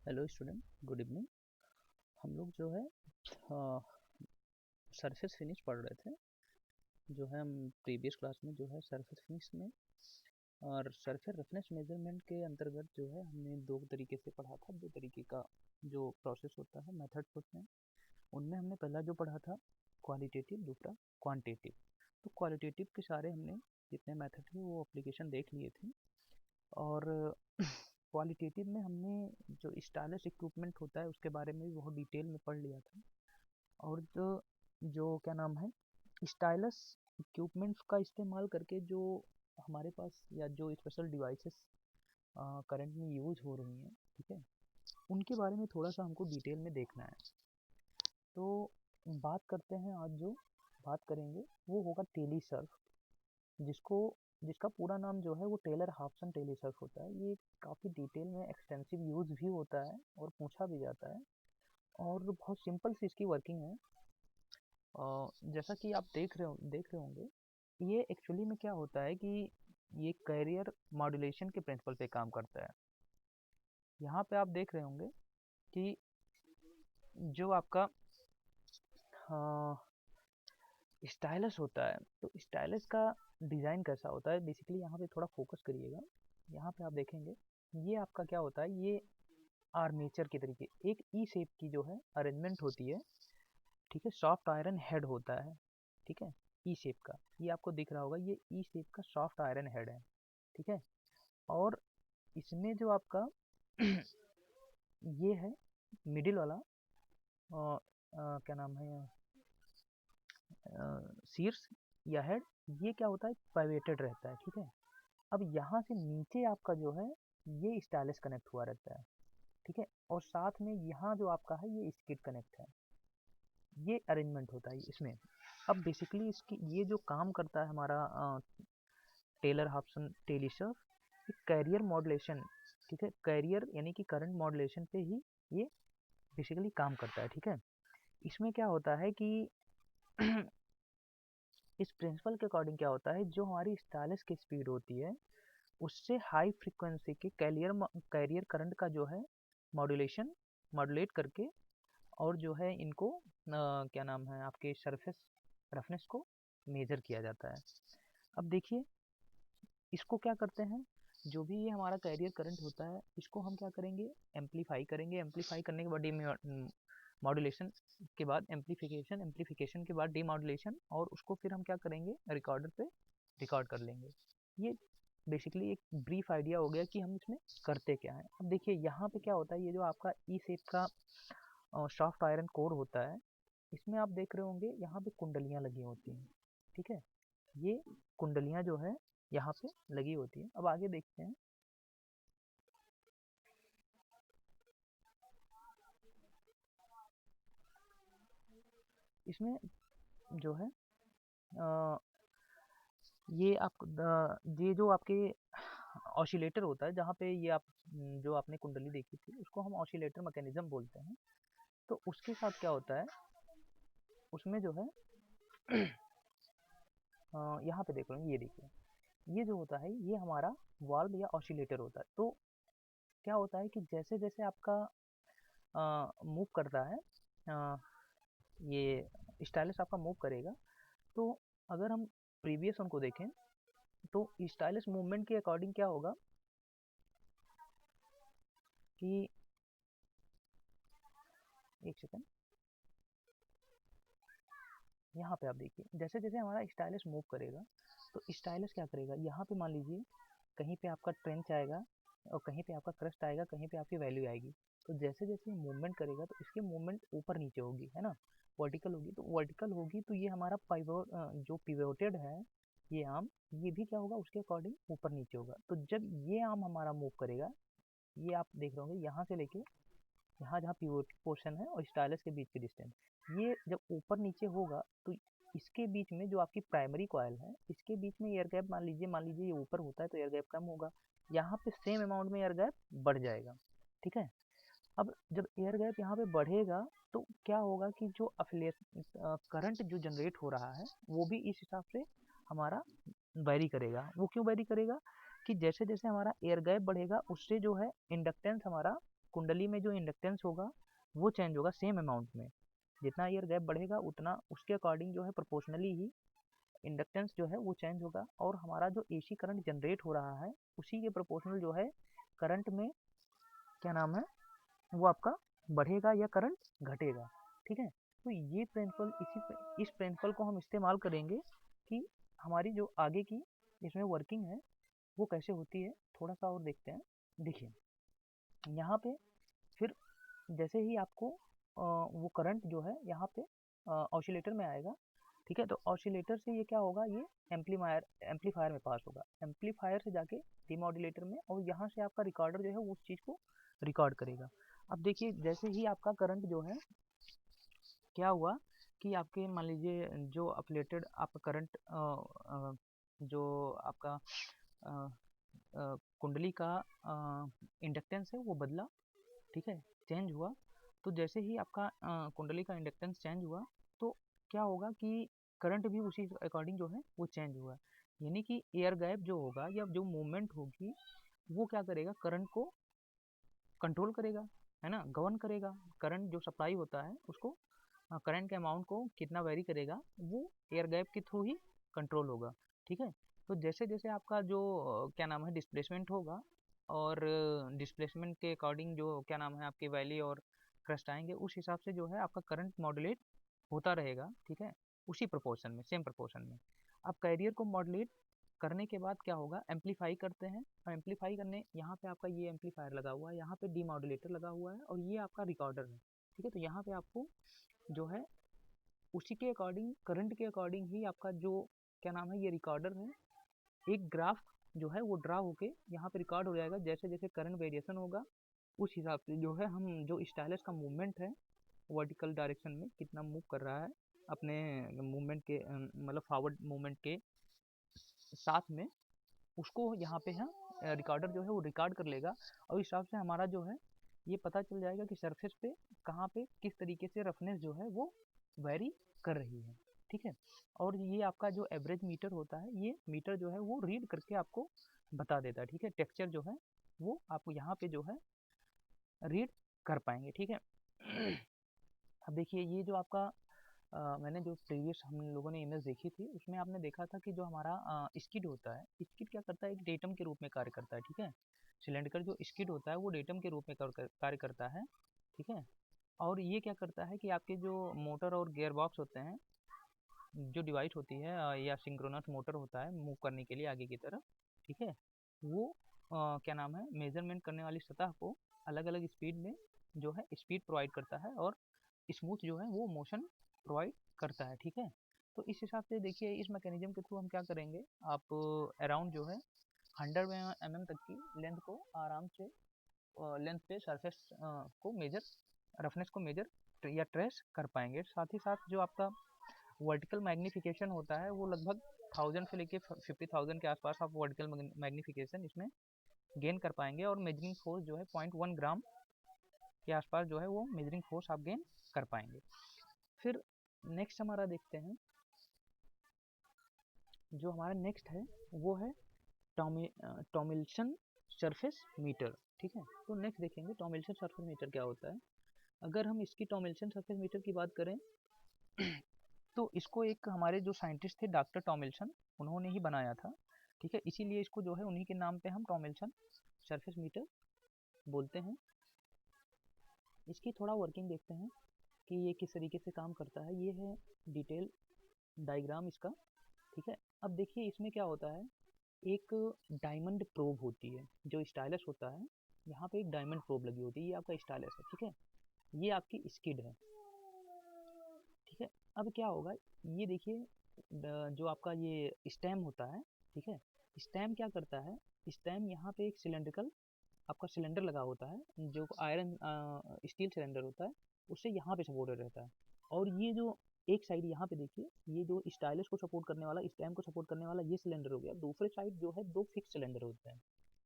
Hello student, good evening. हम लोग जो है सरफेस फिनिश पढ़ रहे थे। जो है हम प्रीवियस क्लास में जो है सरफेस फिनिश में और सरफेस रफनेस मेजरमेंट के अंतर्गत जो है हमने दो तरीके से पढ़ा था। दो तरीके का जो प्रोसेस होता है, मेथड्स होते हैं। उनमें हमने पहला जो पढ़ा था क्वालिटेटिव, दूसरा क्वांटिटेटिव। तो क्वालिटेटिव के सारे हमने जितने मेथड थे वो एप्लीकेशन देख लिए थे। और क्वालिटेटिव में हमने जो स्टाइलिश इक्विपमेंट होता है उसके बारे में भी बहुत डिटेल में पढ़ लिया था। और जो जो क्या नाम है, स्टाइलस इक्विपमेंट्स का इस्तेमाल करके जो हमारे पास या जो स्पेशल डिवाइसेस करंट में यूज हो रही हैं, ठीक है, उनके बारे में थोड़ा सा हमको डिटेल में देखना है। तो बात करते हैं, आज जो बात करेंगे वो होगा टेलीसर्फ, जिसको जिसका पूरा नाम जो है वो टेलर हॉब्सन टेलीसर्फ होता है। ये काफ़ी डिटेल में एक्सटेंसिव यूज़ भी होता है और पूछा भी जाता है, और बहुत सिंपल सी इसकी वर्किंग है। जैसा कि आप देख रहे होंगे, ये एक्चुअली में क्या होता है कि ये कैरियर मॉड्यूलेशन के प्रिंसिपल पे काम करता है। यहाँ पे आप देख रहे होंगे कि जो आपका स्टाइलस होता है, तो स्टाइलस का डिज़ाइन कैसा होता है, बेसिकली यहाँ पे थोड़ा फोकस करिएगा। यहाँ पे आप देखेंगे ये आपका क्या होता है, ये आर्मेचर के तरीके एक ई शेप की जो है अरेंजमेंट होती है, ठीक है। सॉफ्ट आयरन हेड होता है, ठीक है, ई शेप का। ये आपको दिख रहा होगा, ये ई शेप का सॉफ्ट आयरन हेड है, ठीक है। और इसमें जो आपका ये है मिडिल वाला क्या नाम है, शीर्ष या हेड, ये क्या होता है, पाइवेटेड रहता है, ठीक है। अब यहाँ से नीचे आपका जो है ये स्टाइलस कनेक्ट हुआ रहता है, ठीक है। और साथ में यहाँ जो आपका है ये स्किड कनेक्ट है, ये अरेंजमेंट होता है इसमें। अब बेसिकली इसकी ये जो काम करता है हमारा टेलर हॉब्सन टेलीसर्फ, कैरियर मॉड्यूलेशन, ठीक है, कैरियर यानी कि करंट मॉड्यूलेशन पे ही ये बेसिकली काम करता है, ठीक है। इसमें क्या होता है कि इस प्रिंसिपल के अकॉर्डिंग क्या होता है, जो हमारी स्टाइलस की स्पीड होती है उससे हाई फ्रीक्वेंसी के कैरियर करंट का जो है मॉड्यूलेट करके, और जो है इनको क्या नाम है, आपके सरफेस रफनेस को मेजर किया जाता है। अब देखिए, इसको क्या करते हैं, जो भी ये हमारा कैरियर करंट होता है इसको हम क्या करेंगे, एम्पलीफाई करेंगे। एम्पलीफाई करने के बाद मॉड्यूलेशन के बाद एम्पलीफिकेशन, एम्पलीफिकेशन के बाद डीमॉड्यूलेशन, और उसको फिर हम क्या करेंगे, रिकॉर्डर पे रिकॉर्ड कर लेंगे। ये बेसिकली एक ब्रीफ आइडिया हो गया कि हम इसमें करते क्या है। अब देखिए यहाँ पे क्या होता है, ये जो आपका ई शेप का सॉफ्ट आयरन कोर होता है, इसमें आप देख रहे होंगे यहाँ पे कुंडलियाँ लगी होती हैं, ठीक है। ये कुंडलियाँ जो है यहाँ पे लगी होती है। अब आगे देखते हैं, इसमें जो है ये ये जो आपके ऑसिलेटर होता है, जहाँ पे ये आप जो आपने कुंडली देखी थी उसको हम ऑसिलेटर मैकेनिज्म बोलते हैं। तो उसके साथ क्या होता है, उसमें जो है यहाँ पे देख रहे हैं, ये देखिए, ये जो होता है ये हमारा वाल्व या ऑसिलेटर होता है। तो क्या होता है कि जैसे जैसे आपका मूव करता है, अ, ये स्टाइलस आपका मूव करेगा, तो अगर हम प्रीवियस उनको देखें तो स्टाइलस मूवमेंट के अकॉर्डिंग क्या होगा कि, एक सेकंड, यहाँ पे आप देखिए, जैसे जैसे हमारा स्टाइलस मूव करेगा तो स्टाइलस क्या करेगा, यहाँ पे मान लीजिए कहीं पे आपका ट्रेंच आएगा और कहीं पे आपका क्रस्ट आएगा, कहीं पे आपकी वैल्यू आएगी। तो जैसे जैसे मूवमेंट करेगा तो इसकी मूवमेंट ऊपर नीचे होगी, है ना, वर्टिकल होगी। तो वर्टिकल होगी तो ये हमारा जो पिवोटेड है ये आर्म, ये भी क्या होगा उसके अकॉर्डिंग ऊपर नीचे होगा। तो जब ये आर्म हमारा मूव करेगा, ये आप देख रहे होंगे यहाँ से लेके यहाँ जहाँ पिवोट पोर्शन है और स्टाइलस के बीच की डिस्टेंस, ये जब ऊपर नीचे होगा तो इसके बीच में जो आपकी प्राइमरी कॉइल है इसके बीच में एयर गैप, मान लीजिए ये ऊपर होता है तो एयर गैप कम होगा, यहाँ पे सेम अमाउंट में एयर गैप बढ़ जाएगा, ठीक है। अब जब एयर गैप यहाँ पे बढ़ेगा तो क्या होगा कि जो करंट जो जनरेट हो रहा है वो भी इस हिसाब से हमारा वेरी करेगा। वो क्यों वेरी करेगा कि जैसे जैसे हमारा एयर गैप बढ़ेगा उससे जो है इंडक्टेंस हमारा कुंडली में जो इंडक्टेंस होगा वो चेंज होगा सेम अमाउंट में। जितना एयर गैप बढ़ेगा उतना उसके अकॉर्डिंग जो है प्रोपोर्शनली ही इंडक्टेंस जो है वो चेंज होगा, और हमारा जो एसी करंट जनरेट हो रहा है उसी के प्रोपोर्शनल जो है करंट में क्या नाम है वो आपका बढ़ेगा या करंट घटेगा। ठीक है, तो ये प्रिंसिपल इस प्रिंसिपल को हम इस्तेमाल करेंगे कि हमारी जो आगे की इसमें वर्किंग है वो कैसे होती है। थोड़ा सा और देखते हैं। देखिए यहाँ पे फिर जैसे ही आपको वो करंट जो है यहाँ पे ऑसिलेटर में आएगा। ठीक है, तो ऑसिलेटर से ये क्या होगा, ये एम्पलीफायर में पास होगा, एम्पलीफायर से जाके डिमॉड्यूलेटर में, और यहाँ से आपका रिकॉर्डर जो है उस चीज़ को रिकॉर्ड करेगा। अब देखिए जैसे ही आपका करंट जो है क्या हुआ कि आपके मान लीजिए जो अपलेटेड आपका करंट जो आपका कुंडली का इंडक्टेंस है वो बदला। ठीक है, चेंज हुआ। तो जैसे ही आपका कुंडली का इंडक्टेंस चेंज हुआ तो क्या होगा कि करंट भी उसी अकॉर्डिंग जो है वो चेंज हुआ। यानी कि एयर गैप जो होगा या जो मूवमेंट होगी वो क्या करेगा, करंट को कंट्रोल करेगा, है ना, गवर्न करेगा। करंट जो सप्लाई होता है उसको करंट के अमाउंट को कितना वेरी करेगा वो एयर गैप के थ्रू ही कंट्रोल होगा। ठीक है, तो जैसे जैसे आपका जो क्या नाम है डिस्प्लेसमेंट होगा, और डिस्प्लेसमेंट के अकॉर्डिंग जो क्या नाम है आपकी वैली और क्रस्ट आएंगे, उस हिसाब से जो है आपका करंट मॉड्यूलेट होता रहेगा। ठीक है, उसी प्रोपोर्शन में, सेम प्रोपोर्शन में। अब कैरियर को मॉड्यूलेट करने के बाद क्या होगा, एम्पलीफाई करते हैं, और एम्पलीफाई करने यहाँ पे आपका ये एम्पलीफायर लगा हुआ है, यहाँ पे डीमॉड्यूलेटर लगा हुआ है, और ये आपका रिकॉर्डर है। ठीक है, तो यहाँ पे आपको जो है उसी के अकॉर्डिंग करंट के अकॉर्डिंग ही आपका जो क्या नाम है ये रिकॉर्डर है, एक ग्राफ जो है वो ड्रा होके यहाँ पे रिकॉर्ड हो जाएगा। जैसे जैसे करंट वेरिएशन होगा उस हिसाब से जो है हम जो स्टाइलस का मूवमेंट है वर्टिकल डायरेक्शन में कितना मूव कर रहा है अपने मूवमेंट के मतलब फॉरवर्ड मूवमेंट के साथ में, उसको यहाँ पे हम रिकॉर्डर जो है वो रिकॉर्ड कर लेगा, और इस हिसाब से हमारा जो है ये पता चल जाएगा कि सरफेस पे कहाँ पे किस तरीके से रफनेस जो है वो वेरी कर रही है। ठीक है, और ये आपका जो एवरेज मीटर होता है, ये मीटर जो है वो रीड करके आपको बता देता है। ठीक है, टेक्सचर जो है वो आपको यहाँ पे जो है रीड कर पाएंगे। ठीक है, अब देखिए ये जो आपका मैंने जो प्रीवियस हम लोगों ने इमेज देखी थी उसमें आपने देखा था कि जो हमारा स्किड होता है, स्किड क्या करता है, एक डेटम के रूप में कार्य करता है। ठीक है, सिलेंडर जो स्किड होता है वो डेटम के रूप में कार्य करता है। ठीक है, और ये क्या करता है कि आपके जो मोटर और गियर बॉक्स होते हैं, जो डिवाइस होती है या सिंक्रोनस मोटर होता है मूव करने के लिए आगे की तरफ। ठीक है, वो क्या नाम है मेजरमेंट करने वाली सतह को अलग अलग स्पीड में जो है स्पीड प्रोवाइड करता है, और स्मूथ जो है वो मोशन प्रोवाइड करता है। ठीक है, तो इस हिसाब से देखिए इस मैकेनिज्म के थ्रू हम क्या करेंगे, आप अराउंड जो है 100 mm तक की लेंथ को आराम से लेंथ पे सरफेस को मेजर, रफनेस को मेजर या ट्रेस कर पाएंगे। साथ ही साथ जो आपका वर्टिकल मैग्नीफिकेशन होता है वो लगभग 1000 से लेके 50,000 के आसपास आप वर्टिकल मैग्नीफिकेशन इसमें गेन कर पाएंगे, और मेजरिंग फोर्स जो है 0.1 ग्राम के आसपास जो है वो मेजरिंग फोर्स आप गेन कर पाएंगे। फिर नेक्स्ट हमारा देखते हैं, जो हमारा नेक्स्ट है वो है टॉमिल्सन सरफेस मीटर। ठीक है, तो नेक्स्ट देखेंगे टॉमिल्सन सरफेस मीटर क्या होता है। अगर हम इसकी टॉमिल्सन सरफेस मीटर की बात करें तो इसको एक हमारे जो साइंटिस्ट थे डॉक्टर टॉमिल्सन, उन्होंने ही बनाया था। ठीक है, इसीलिए इसको जो है उन्हीं के नाम पे हम टॉमिल्सन सरफेस मीटर बोलते हैं। इसकी थोड़ा वर्किंग देखते हैं कि ये किस तरीके से काम करता है। ये है डिटेल डायग्राम इसका। ठीक है, अब देखिए इसमें क्या होता है, एक डायमंड प्रोब होती है, जो स्टाइलस होता है यहाँ पे एक डायमंड प्रोब लगी होती है, ये आपका स्टाइलस है। ठीक है, ये आपकी स्किड है। ठीक है, अब क्या होगा, ये देखिए जो आपका ये स्टेम होता है। ठीक है, स्टेम क्या करता है, स्टेम यहाँ पे एक सिलेंड्रिकल आपका सिलेंडर लगा होता है, जो आयरन स्टील सिलेंडर होता है, उससे यहाँ पे सपोर्टेड रहता है। और ये जो एक साइड यहाँ पे देखिए, ये जो स्टाइलस को सपोर्ट करने वाला, स्टेम को सपोर्ट करने वाला ये सिलेंडर हो गया, दूसरे साइड जो है दो फिक्स सिलेंडर होते हैं।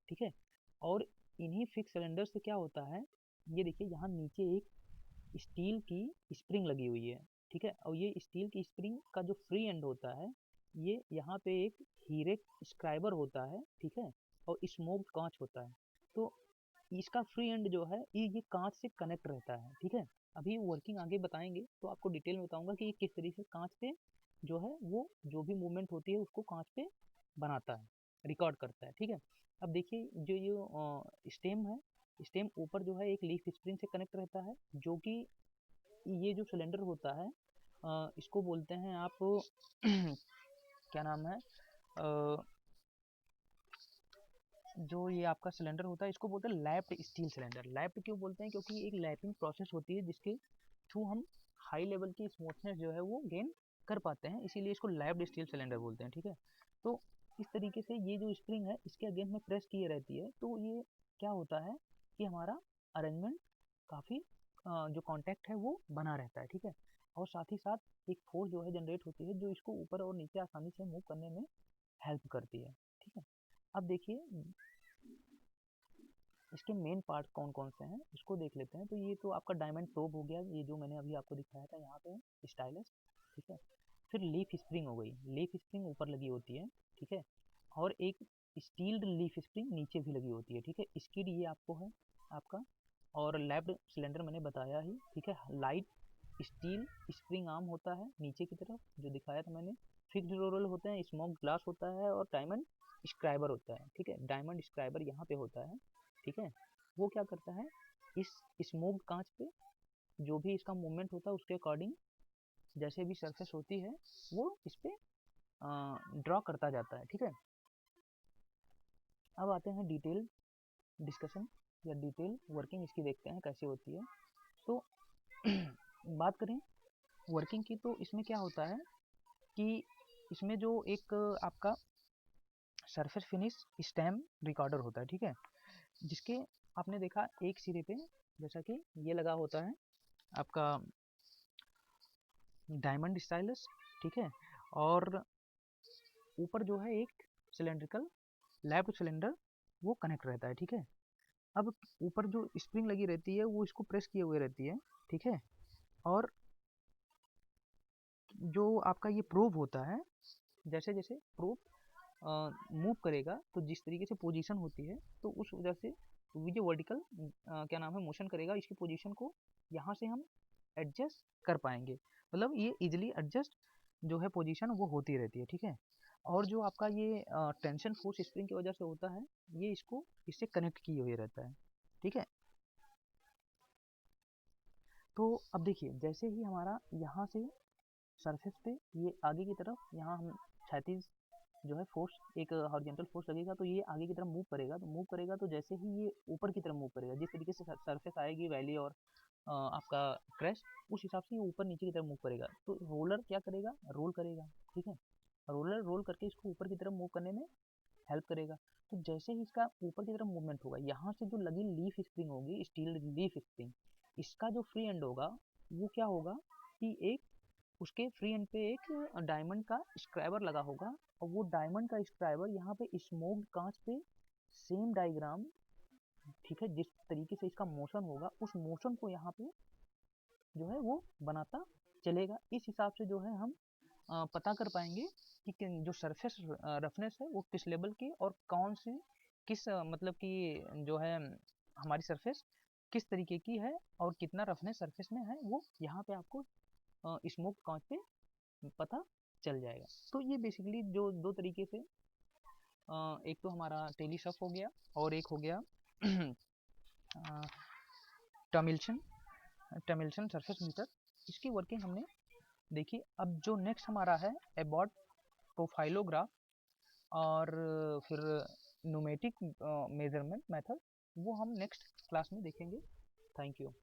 ठीक है, और इन्हीं फिक्स सिलेंडर से क्या होता है, ये देखिए यहाँ नीचे एक स्टील की स्प्रिंग लगी हुई है। ठीक है, और ये स्टील की स्प्रिंग का जो फ्री एंड होता है, ये यहाँ पे एक हीरे स्क्राइबर होता है। ठीक है, और स्मोक्ड कांच होता है। तो इसका फ्री एंड जो है ये कांच से कनेक्ट रहता है, ठीक है। अभी वर्किंग आगे बताएंगे तो आपको डिटेल में बताऊंगा कि ये किस तरीके से कांच पे जो है वो जो भी मूवमेंट होती है उसको कांच पे बनाता है, रिकॉर्ड करता है, ठीक है। अब देखिए जो ये स्टेम है, स्टेम ऊपर जो है एक लीफ स्प्रिंग से कनेक्ट रहता है, जो कि ये जो सिलेंडर होता है इसको बोलते हैं आप क्या नाम है, जो ये आपका सिलेंडर होता है इसको बोलते हैं लैप्ड स्टील सिलेंडर। लैप्ड क्यों बोलते हैं, क्योंकि एक लैपिंग प्रोसेस होती है जिसके थ्रू हम हाई लेवल की स्मूथनेस जो है वो गेन कर पाते हैं, इसीलिए इसको लैप्ड स्टील सिलेंडर बोलते हैं, ठीक है। तो इस तरीके से ये जो स्प्रिंग है इसके अगेंस्ट में प्रेस किए रहती है, तो ये क्या होता है कि हमारा अरेंजमेंट काफ़ी जो कॉन्टैक्ट है वो बना रहता है, ठीक है। और साथ ही साथ एक फोर्स जो है जनरेट होती है जो इसको ऊपर और नीचे आसानी से मूव करने में हेल्प करती है, ठीक है। अब देखिए इसके मेन पार्ट कौन कौन से हैं इसको देख लेते हैं। तो ये तो आपका डायमंड प्रोब हो गया, ये जो मैंने अभी आपको दिखाया था यहाँ पे स्टाइलस, ठीक है। फिर लीफ स्प्रिंग हो गई, लीफ स्प्रिंग ऊपर लगी होती है, ठीक है। और एक स्टील्ड लीफ स्प्रिंग नीचे भी लगी होती है, ठीक है। स्किड ये आपको है आपका, और लैप्ड सिलेंडर मैंने बताया ही, ठीक है। लाइट स्टील स्प्रिंग आर्म होता है नीचे की तरफ जो दिखाया था मैंने, फिक्स्ड रोलर होते हैं, स्मोक ग्लास होता है, और डायमंड स्क्राइबर होता है, ठीक है। डायमंड स्क्राइबर यहाँ पे होता है, ठीक है। वो क्या करता है, इस स्मोक्ड कांच पे जो भी इसका मूवमेंट होता है उसके अकॉर्डिंग जैसे भी सरफेस होती है वो इस पे ड्रॉ करता जाता है, ठीक है। अब आते हैं डिटेल डिस्कशन या डिटेल वर्किंग इसकी, देखते हैं कैसे होती है। तो बात करें वर्किंग की, तो इसमें क्या होता है कि इसमें जो एक आपका सरफेस फिनिश स्टेम रिकॉर्डर होता है, ठीक है। जिसके आपने देखा एक सिरे पे जैसा कि ये लगा होता है आपका डायमंड स्टाइलस, ठीक है। और ऊपर जो है एक सिलेंड्रिकल लैप्ड सिलेंडर वो कनेक्ट रहता है, ठीक है। अब ऊपर जो स्प्रिंग लगी रहती है वो इसको प्रेस किए हुए रहती है, ठीक है। और जो आपका ये प्रोब होता है, जैसे जैसे प्रोब मूव करेगा तो जिस तरीके से पोजीशन होती है तो उस वजह से ये जो वर्टिकल क्या नाम है मोशन करेगा, इसकी पोजीशन को यहाँ से हम एडजस्ट कर पाएंगे, मतलब ये इजीली एडजस्ट जो है पोजीशन वो होती रहती है, ठीक है। और जो आपका ये टेंशन फोर्स स्प्रिंग की वजह से होता है ये इसको इससे कनेक्ट किए हुए रहता है, ठीक है। तो अब देखिए जैसे ही हमारा यहाँ से सरफेस पे ये आगे की तरफ यहाँ हम क्षैतिज जो है फोर्स एक हॉरिजॉन्टल फोर्स लगेगा तो ये आगे की तरफ मूव करेगा, तो मूव करेगा तो जैसे ही ये ऊपर की तरफ मूव करेगा जिस तरीके से सरफेस आएगी वैली और आपका क्रैश, उस हिसाब से ये ऊपर नीचे की तरफ मूव करेगा। तो रोलर क्या करेगा, रोल करेगा, ठीक है। रोलर रोल करके इसको ऊपर की तरफ मूव करने में हेल्प करेगा। तो जैसे ही इसका ऊपर की तरफ मूवमेंट होगा यहाँ से जो लगी लीफ स्प्रिंग होगी, स्टील लीफ स्प्रिंग, इसका जो फ्री एंड होगा वो क्या होगा कि एक उसके फ्री एंड पे एक डायमंड का स्क्राइबर लगा होगा, और वो डायमंड का स्क्राइबर यहाँ पे स्मोक्ड कांच पे सेम डायग्राम, ठीक है, जिस तरीके से इसका मोशन होगा उस मोशन को यहाँ पे जो है वो बनाता चलेगा। इस हिसाब से जो है हम पता कर पाएंगे कि जो सरफेस रफनेस है वो किस लेवल की और कौन से किस मतलब कि जो है हमारी सरफेस किस तरीके की है और कितना रफनेस सरफेस में है वो यहाँ पे आपको स्मोक कांच पे पता चल जाएगा। तो ये बेसिकली जो दो तरीके से एक तो हमारा टेलीसफ हो गया और एक हो गया टमिल्सन टमिल्सन सरफेस मीटर, इसकी वर्किंग हमने देखी। अब जो नेक्स्ट हमारा है एबॉट प्रोफाइलोग्राफ और फिर न्यूमेटिक मेजरमेंट मेथड, वो हम नेक्स्ट क्लास में देखेंगे। Thank you.